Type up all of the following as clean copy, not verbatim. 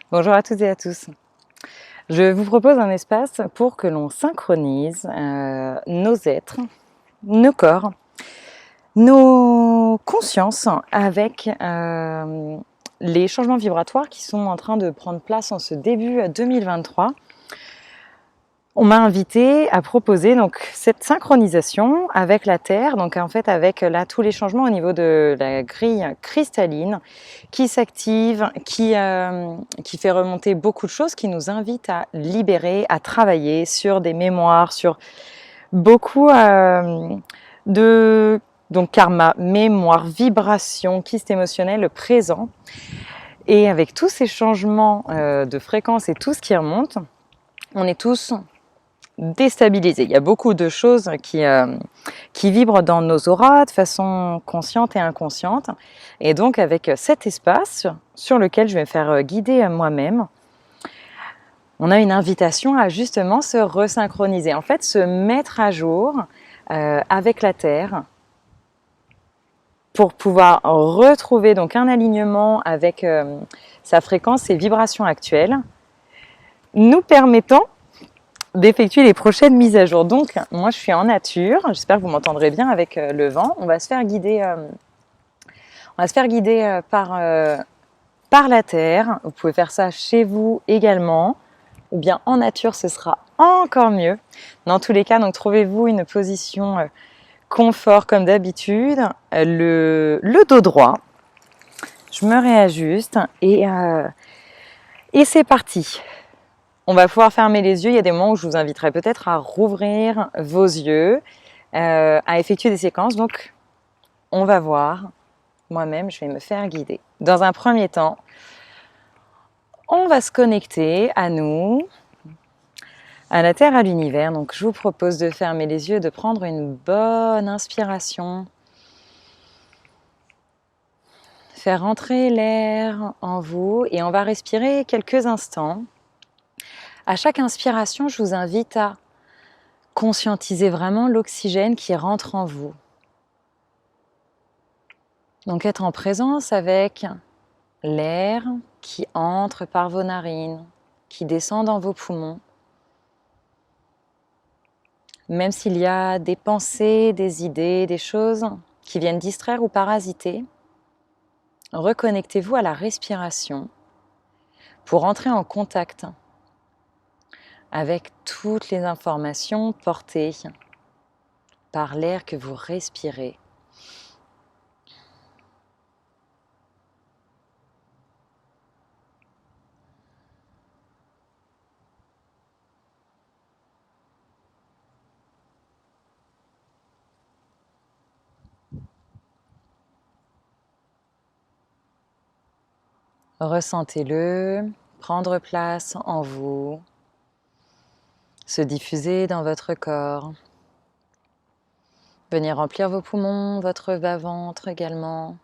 Bonjour à toutes et à tous. Je vous propose un espace pour que l'on synchronise nos êtres, nos corps, nos consciences avec les changements vibratoires qui sont en train de prendre place en ce début 2023. On m'a invité à proposer donc cette synchronisation avec la Terre, donc en fait avec là tous les changements au niveau de la grille cristalline qui s'active, qui fait remonter beaucoup de choses, qui nous invite à libérer, à travailler sur des mémoires, sur beaucoup de donc karma, mémoire, vibration, kyste émotionnel, le présent. Et avec tous ces changements de fréquence et tout ce qui remonte, on est tous déstabilisé. Il y a beaucoup de choses qui vibrent dans nos auras de façon consciente et inconsciente. Et donc avec cet espace sur lequel je vais me faire guider moi-même, on a une invitation à justement se resynchroniser, en fait se mettre à jour avec la Terre pour pouvoir retrouver donc un alignement avec sa fréquence et vibrations actuelles, nous permettant d'effectuer les prochaines mises à jour. Donc, moi, je suis en nature. J'espère que vous m'entendrez bien avec le vent. On va se faire guider, par la terre. Vous pouvez faire ça chez vous également, ou bien en nature, ce sera encore mieux. Dans tous les cas, donc trouvez-vous une position confort comme d'habitude, le dos droit. Je me réajuste et c'est parti. On va pouvoir fermer les yeux. Il y a des moments où je vous inviterai peut-être à rouvrir vos yeux, à effectuer des séquences. Donc, on va voir. Moi-même, je vais me faire guider. Dans un premier temps, on va se connecter à nous, à la Terre, à l'univers. Donc, je vous propose de fermer les yeux, de prendre une bonne inspiration. Faire rentrer l'air en vous et on va respirer quelques instants. À chaque inspiration, je vous invite à conscientiser vraiment l'oxygène qui rentre en vous. Donc être en présence avec l'air qui entre par vos narines, qui descend dans vos poumons. Même s'il y a des pensées, des idées, des choses qui viennent distraire ou parasiter, reconnectez-vous à la respiration pour entrer en contact avec toutes les informations portées par l'air que vous respirez. Ressentez-le, prendre place en vous, se diffuser dans votre corps, venir remplir vos poumons, votre bas-ventre également.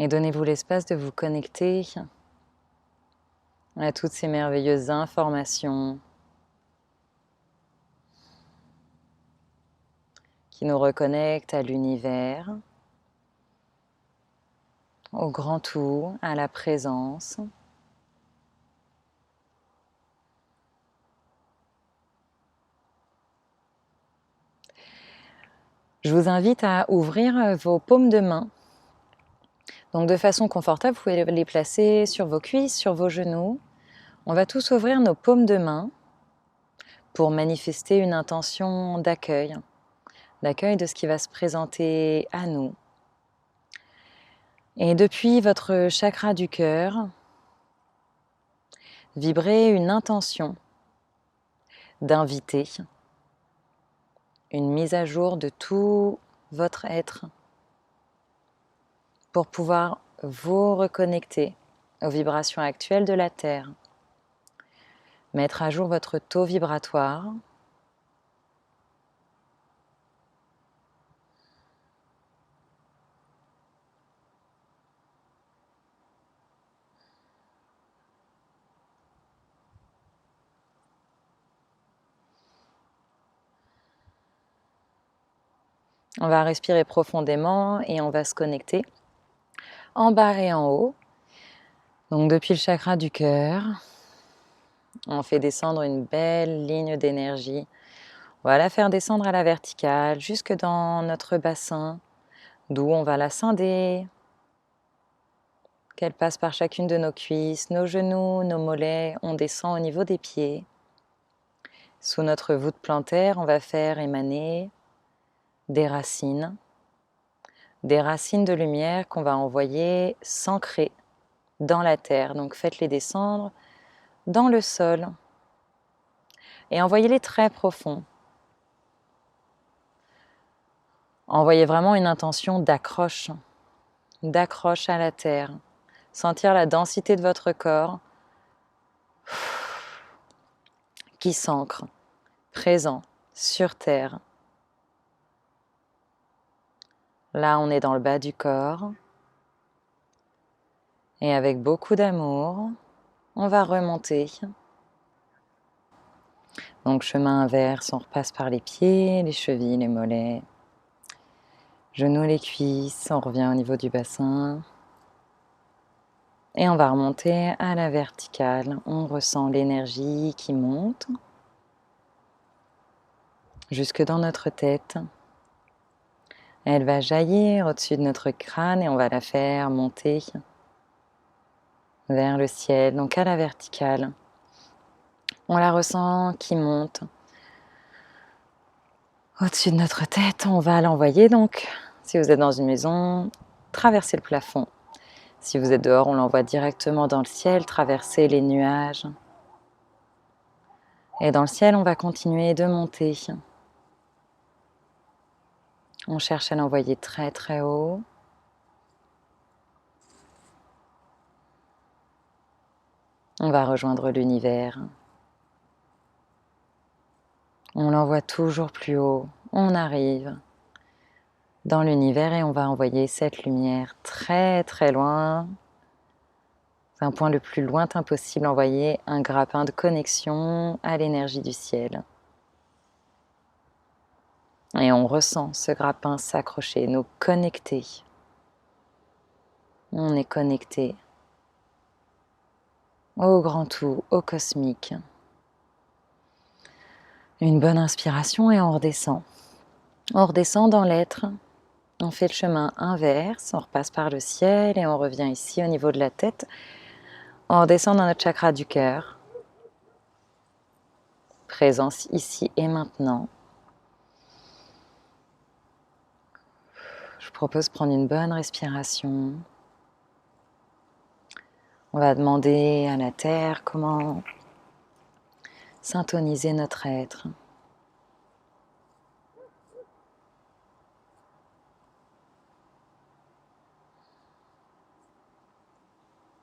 Et donnez-vous l'espace de vous connecter à toutes ces merveilleuses informations qui nous reconnectent à l'univers, au grand tout, à la présence. Je vous invite à ouvrir vos paumes de main. Donc de façon confortable, vous pouvez les placer sur vos cuisses, sur vos genoux. On va tous ouvrir nos paumes de main pour manifester une intention d'accueil de ce qui va se présenter à nous. Et depuis votre chakra du cœur, vibrez une intention d'inviter une mise à jour de tout votre être pour pouvoir vous reconnecter aux vibrations actuelles de la Terre, mettre à jour votre taux vibratoire, On va respirer profondément et on va se connecter en bas et en haut. Donc depuis le chakra du cœur, on fait descendre une belle ligne d'énergie. On va la faire descendre à la verticale, jusque dans notre bassin, d'où on va la scinder, qu'elle passe par chacune de nos cuisses, nos genoux, nos mollets. On descend au niveau des pieds. Sous notre voûte plantaire, on va faire émaner des racines de lumière qu'on va envoyer s'ancrer dans la terre. Donc faites-les descendre dans le sol et envoyez-les très profond. Envoyez vraiment une intention d'accroche à la terre. Sentir la densité de votre corps qui s'ancre, présent, sur terre. Là, on est dans le bas du corps. Et avec beaucoup d'amour, on va remonter. Donc chemin inverse, on repasse par les pieds, les chevilles, les mollets, genoux, les cuisses, on revient au niveau du bassin. Et on va remonter à la verticale. On ressent l'énergie qui monte jusque dans notre tête. Elle va jaillir au-dessus de notre crâne et on va la faire monter vers le ciel, donc à la verticale. On la ressent qui monte au-dessus de notre tête. On va l'envoyer donc, si vous êtes dans une maison, traverser le plafond. Si vous êtes dehors, on l'envoie directement dans le ciel, traverser les nuages. Et dans le ciel, on va continuer de monter. On cherche à l'envoyer très très haut. On va rejoindre l'univers. On l'envoie toujours plus haut. On arrive dans l'univers et on va envoyer cette lumière très très loin. C'est un point le plus lointain possible, envoyer un grappin de connexion à l'énergie du ciel. Et on ressent ce grappin s'accrocher, nous connecter. On est connecté au grand tout, au cosmique. Une bonne inspiration et on redescend. On redescend dans l'être. On fait le chemin inverse, on repasse par le ciel et on revient ici au niveau de la tête. On redescend dans notre chakra du cœur. Présence ici et maintenant. Je vous propose de prendre une bonne respiration. On va demander à la Terre comment syntoniser notre être.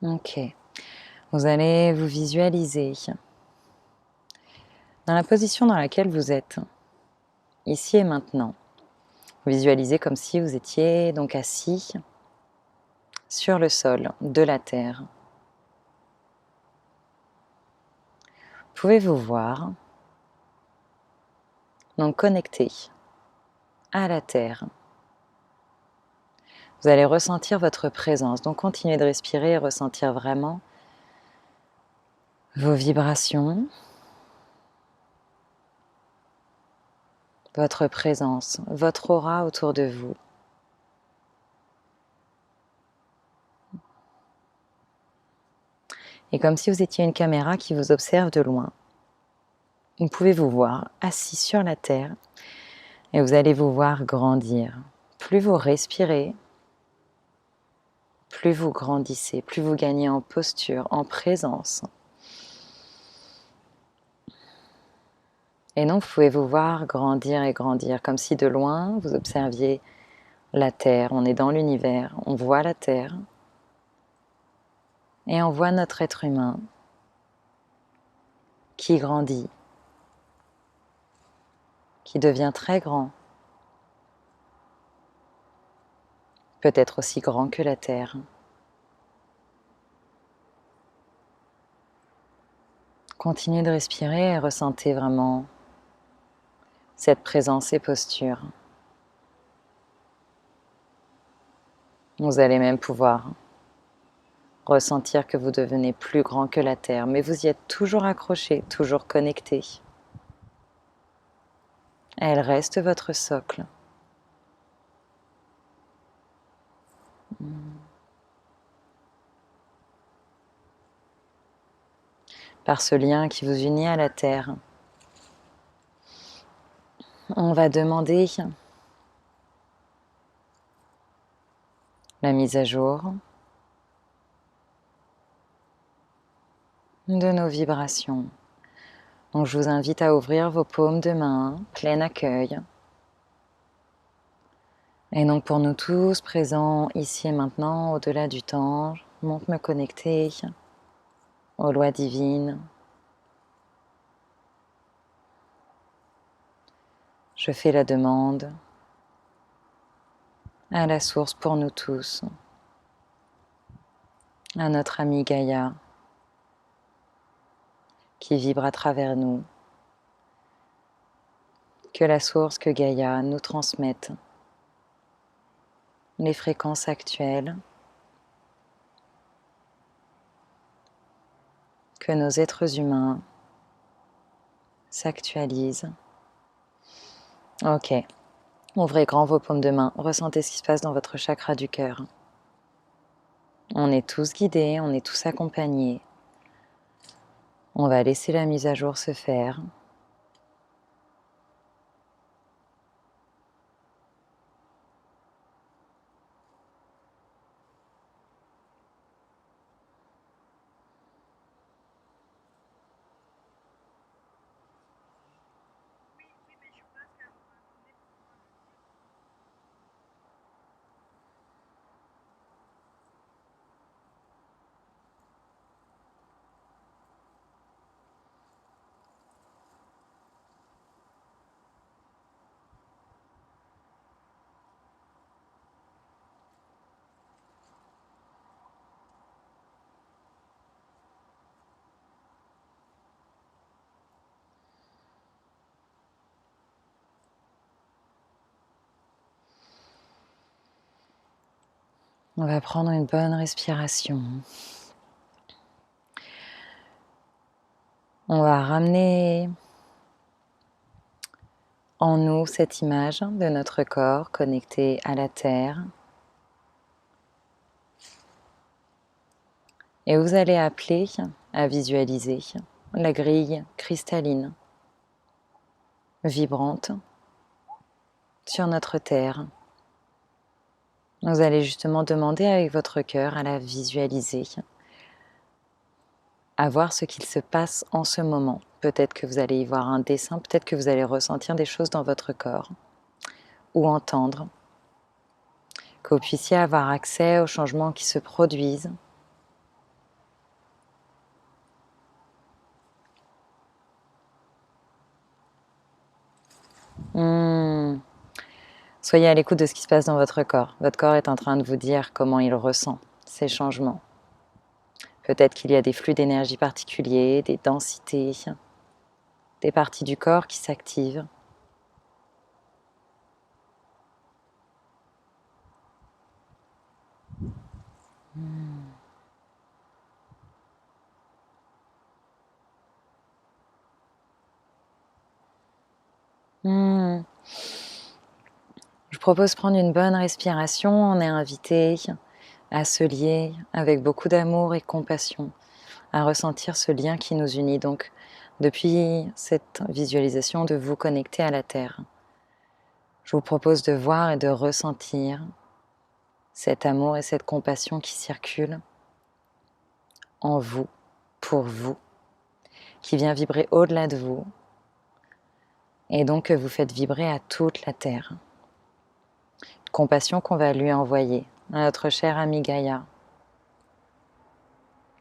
Ok. Vous allez vous visualiser dans la position dans laquelle vous êtes, ici et maintenant. Visualisez comme si vous étiez donc assis sur le sol de la Terre. Pouvez-vous voir, donc connecté à la Terre. Vous allez ressentir votre présence, donc continuez de respirer et ressentir vraiment vos vibrations, votre présence, votre aura autour de vous. Et comme si vous étiez une caméra qui vous observe de loin. Vous pouvez vous voir assis sur la terre et vous allez vous voir grandir. Plus vous respirez, plus vous grandissez, plus vous gagnez en posture, en présence. Et donc vous pouvez vous voir grandir et grandir, comme si de loin vous observiez la terre. On est dans l'univers, on voit la terre et on voit notre être humain qui grandit, qui devient très grand, peut-être aussi grand que la terre. Continuez de respirer et ressentez vraiment cette présence et posture. Vous allez même pouvoir ressentir que vous devenez plus grand que la Terre, mais vous y êtes toujours accroché, toujours connecté. Elle reste votre socle. Par ce lien qui vous unit à la Terre, on va demander la mise à jour de nos vibrations. Donc je vous invite à ouvrir vos paumes de main, plein accueil. Et donc pour nous tous présents ici et maintenant, au-delà du temps, je monte me connecter aux lois divines. Je fais la demande à la source pour nous tous, à notre amie Gaïa qui vibre à travers nous. Que la source, que Gaïa nous transmette les fréquences actuelles, que nos êtres humains s'actualisent. Ok, ouvrez grand vos paumes de main, ressentez ce qui se passe dans votre chakra du cœur. On est tous guidés, on est tous accompagnés. On va laisser la mise à jour se faire. On va prendre une bonne respiration. On va ramener en nous cette image de notre corps connecté à la terre. Et vous allez appeler à visualiser la grille cristalline, vibrante, sur notre terre. Vous allez justement demander avec votre cœur à la visualiser, à voir ce qu'il se passe en ce moment. Peut-être que vous allez y voir un dessin, peut-être que vous allez ressentir des choses dans votre corps, ou entendre, que vous puissiez avoir accès aux changements qui se produisent. Soyez à l'écoute de ce qui se passe dans votre corps. Votre corps est en train de vous dire comment il ressent ces changements. Peut-être qu'il y a des flux d'énergie particuliers, des densités, des parties du corps qui s'activent. Je propose de prendre une bonne respiration. On est invité à se lier avec beaucoup d'amour et compassion, à ressentir ce lien qui nous unit. Donc, depuis cette visualisation de vous connecter à la Terre, je vous propose de voir et de ressentir cet amour et cette compassion qui circulent en vous, pour vous, qui vient vibrer au-delà de vous, et donc que vous faites vibrer à toute la Terre. Compassion qu'on va lui envoyer à notre chère amie Gaïa,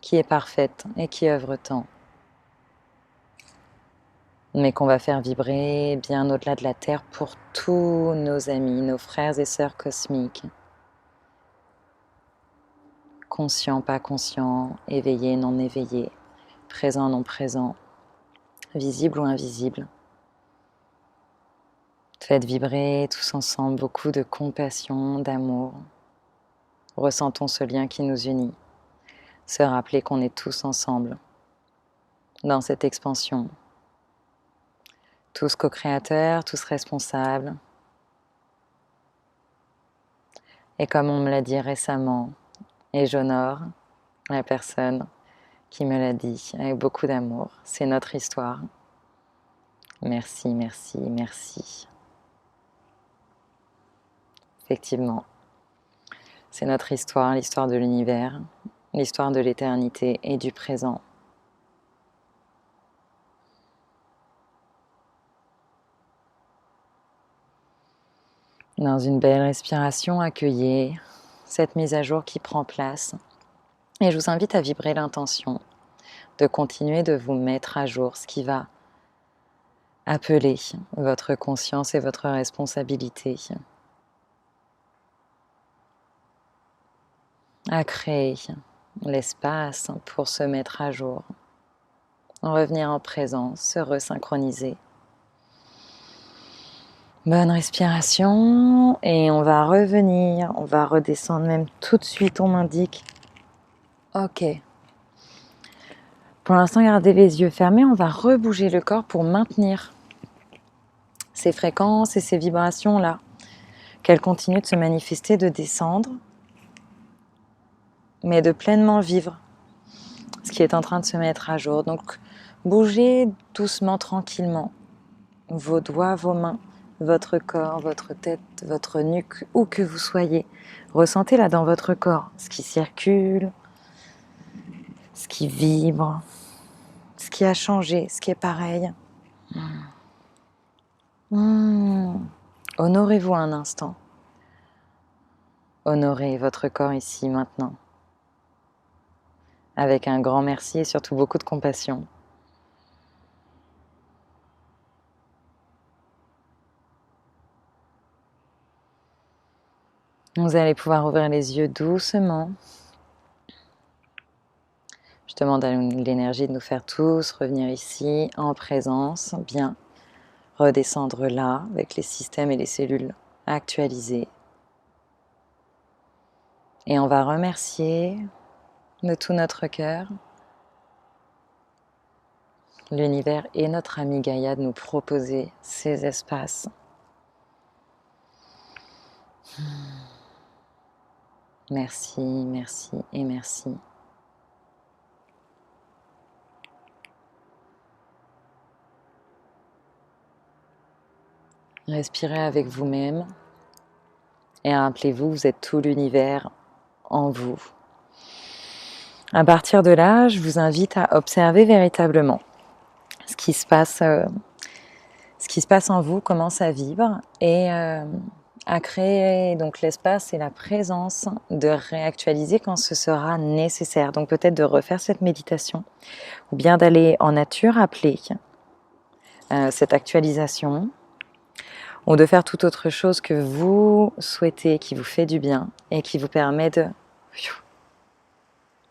qui est parfaite et qui œuvre tant, mais qu'on va faire vibrer bien au-delà de la Terre pour tous nos amis, nos frères et sœurs cosmiques, conscients, pas conscients, éveillés, non éveillés, présents, non présents, visibles ou invisibles. Faites vibrer tous ensemble beaucoup de compassion, d'amour, Ressentons ce lien qui nous unit, se rappeler qu'on est tous ensemble dans cette expansion, tous co-créateurs, tous responsables. Et comme on me l'a dit récemment, et j'honore la personne qui me l'a dit avec beaucoup d'amour, c'est notre histoire. Merci, merci, merci. Effectivement, c'est notre histoire, l'histoire de l'univers, l'histoire de l'éternité et du présent. Dans une belle respiration, accueillez cette mise à jour qui prend place. Et je vous invite à vibrer l'intention de continuer de vous mettre à jour, ce qui va appeler votre conscience et votre responsabilité à créer l'espace pour se mettre à jour, revenir en présence, se resynchroniser. Bonne respiration et on va revenir, on va redescendre même tout de suite, on m'indique. Ok. Pour l'instant, gardez les yeux fermés, on va rebouger le corps pour maintenir ces fréquences et ces vibrations-là, qu'elles continuent de se manifester, de descendre, mais de pleinement vivre ce qui est en train de se mettre à jour. Donc, bougez doucement, tranquillement, vos doigts, vos mains, votre corps, votre tête, votre nuque, où que vous soyez. Ressentez là dans votre corps ce qui circule, ce qui vibre, ce qui a changé, ce qui est pareil. Honorez-vous un instant. Honorez votre corps ici, maintenant. Avec un grand merci et surtout beaucoup de compassion. Vous allez pouvoir ouvrir les yeux doucement. Je demande à l'énergie de nous faire tous revenir ici en présence, bien redescendre là avec les systèmes et les cellules actualisés. Et on va remercier de tout notre cœur l'univers et notre ami Gaïa de nous proposer ces espaces. Merci, merci et merci. Respirez avec vous-même et rappelez-vous, vous êtes tout l'univers en vous. À partir de là, je vous invite à observer véritablement ce qui se passe en vous, comment ça vibre, et à créer donc l'espace et la présence de réactualiser quand ce sera nécessaire. Donc peut-être de refaire cette méditation ou bien d'aller en nature appeler cette actualisation ou de faire toute autre chose que vous souhaitez, qui vous fait du bien et qui vous permet de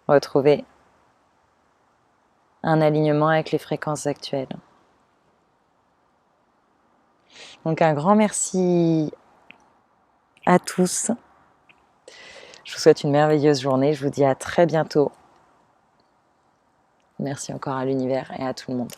retrouver un alignement avec les fréquences actuelles. Donc un grand merci à tous. Je vous souhaite une merveilleuse journée. Je vous dis à très bientôt. Merci encore à l'univers et à tout le monde.